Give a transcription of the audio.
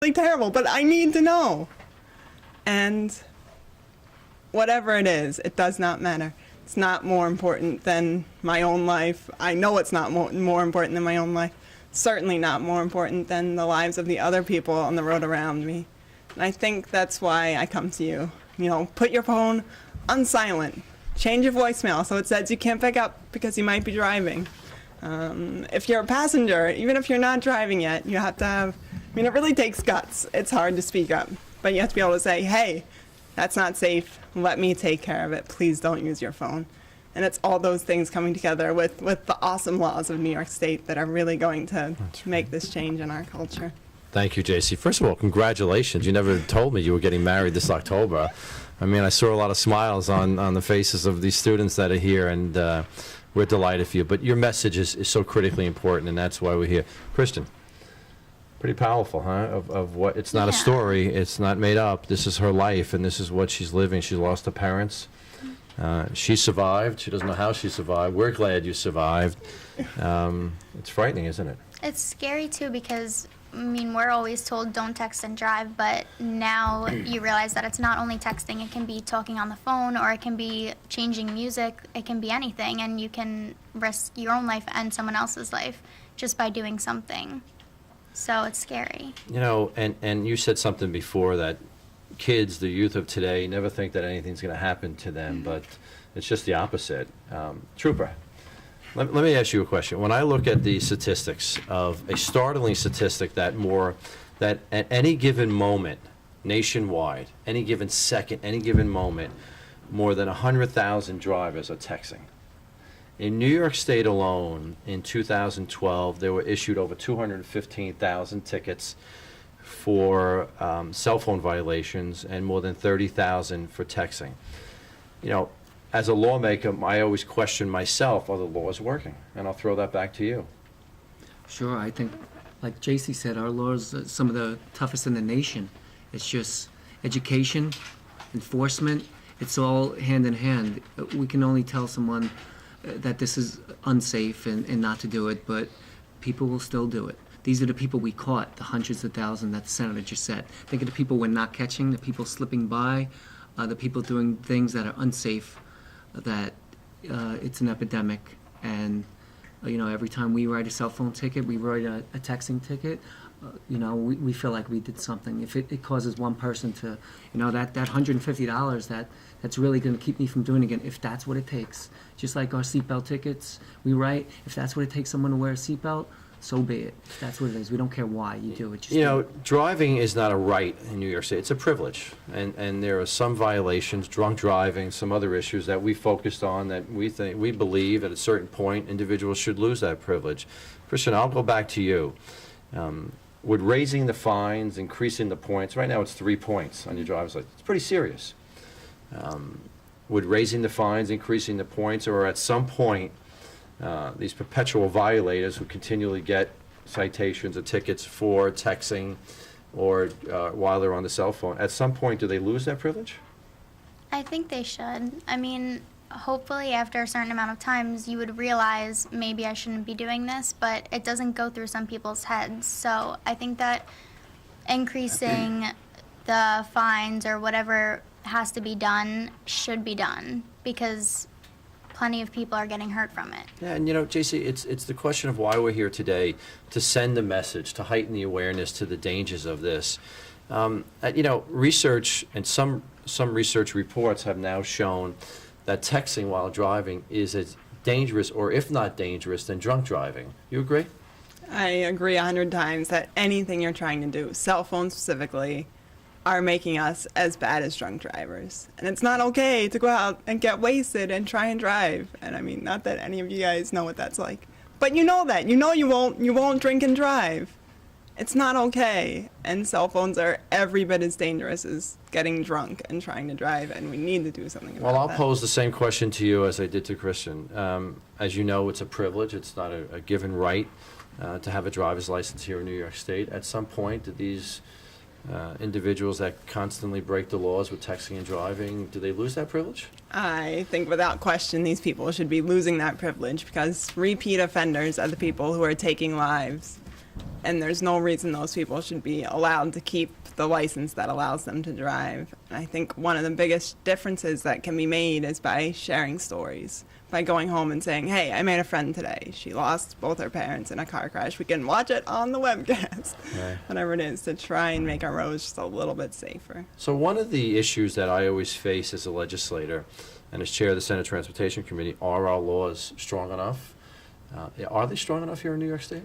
absolutely terrible, but I need to know. And whatever it is, it does not matter. It's not more important than my own life. I know it's not more important than my own life. Certainly not more important than the lives of the other people on the road around me. And I think that's why I come to you. You know, put your phone on silent. Change your voicemail so it says you can't pick up because you might be driving. If you're a passenger, even if you're not driving yet, you have to have, I mean, it really takes guts. It's hard to speak up, but you have to be able to say, hey, that's not safe. Let me take care of it. Please don't use your phone. And it's all those things coming together with the awesome laws of New York State that are really going to make this change in our culture. Thank you, JC. First of all, congratulations. You never told me you were getting married this October. I mean, I saw a lot of smiles on the faces of these students that are here, and we're delighted for you. But your message is so critically important, and that's why we're here. Kristen, pretty powerful, huh? Of what, it's not a story, it's not made up. This is her life, and this is what she's living. She lost her parents. She survived. She doesn't know how she survived. We're glad you survived. It's frightening, isn't it? It's scary, too, because, I mean, we're always told don't text and drive, but now you realize that it's not only texting. It can be talking on the phone, or it can be changing music. It can be anything, and you can risk your own life and someone else's life just by doing something. So it's scary. You know, and you said something before that kids, the youth of today, never think that anything's going to happen to them, but it's just the opposite. Trooper, let me ask you a question. When I look at the statistics of a startling statistic that at any given moment, nationwide, any given second, any given moment, more than 100,000 drivers are texting. In New York State alone, in 2012, there were issued over 215,000 tickets for cell phone violations and more than 30,000 for texting. You know, as a lawmaker, I always question myself, are the laws working? And I'll throw that back to you. Sure, I think, like JC said, our laws are some of the toughest in the nation. It's just education, enforcement, it's all hand in hand. We can only tell someone that this is unsafe and not to do it, but people will still do it. These are the people we caught, the hundreds of thousands that the senator just said. Think of the people we're not catching, the people slipping by, the people doing things that are unsafe, that it's an epidemic. And, you know, every time we write a cell phone ticket, we write a texting ticket, you know, we feel like we did something. If it causes one person to, you know, that $150 that's really going to keep me from doing it again, if that's what it takes. Just like our seatbelt tickets, we write, if that's what it takes someone to wear a seatbelt, so be it. If that's what it is. We don't care why you do it. Just you know, driving is not a right in New York State. It's a privilege. And there are some violations, drunk driving, some other issues that we focused on that we believe at a certain point individuals should lose that privilege. Christian, I'll go back to you. Would raising the fines, increasing the points, right now it's 3 points on your driver's license. It's pretty serious. Would raising the fines, increasing the points, or at some point these perpetual violators who continually get citations or tickets for texting or while they're on the cell phone, at some point do they lose that privilege? I think they should. I mean, hopefully after a certain amount of times you would realize maybe I shouldn't be doing this, but it doesn't go through some people's heads. So I think that increasing the fines or whatever has to be done should be done, because plenty of people are getting hurt from it. Yeah, and you know, JC, it's the question of why we're here today, to send a message, to heighten the awareness to the dangers of this. You know, research and some research reports have now shown that texting while driving is as dangerous, or if not dangerous, than drunk driving. You agree? I agree 100 times that anything you're trying to do, cell phones specifically, are making us as bad as drunk drivers. And it's not okay to go out and get wasted and try and drive. And I mean, not that any of you guys know what that's like, but you know that. You know you won't drink and drive. It's not okay. And cell phones are every bit as dangerous as getting drunk and trying to drive, and we need to do something about that. Well, I'll pose the same question to you as I did to Christian. As you know, it's a privilege. It's not a given right to have a driver's license here in New York State. At some point, do these individuals that constantly break the laws with texting and driving, do they lose that privilege? I think without question these people should be losing that privilege, because repeat offenders are the people who are taking lives. And there's no reason those people should be allowed to keep the license that allows them to drive. And I think one of the biggest differences that can be made is by sharing stories, by going home and saying, hey, I made a friend today. She lost both her parents in a car crash. We can watch it on the webcast, Right. whatever it is, to try and make our roads just a little bit safer. So one of the issues that I always face as a legislator and as chair of the Senate Transportation Committee, are our laws strong enough? Are they strong enough here in New York State?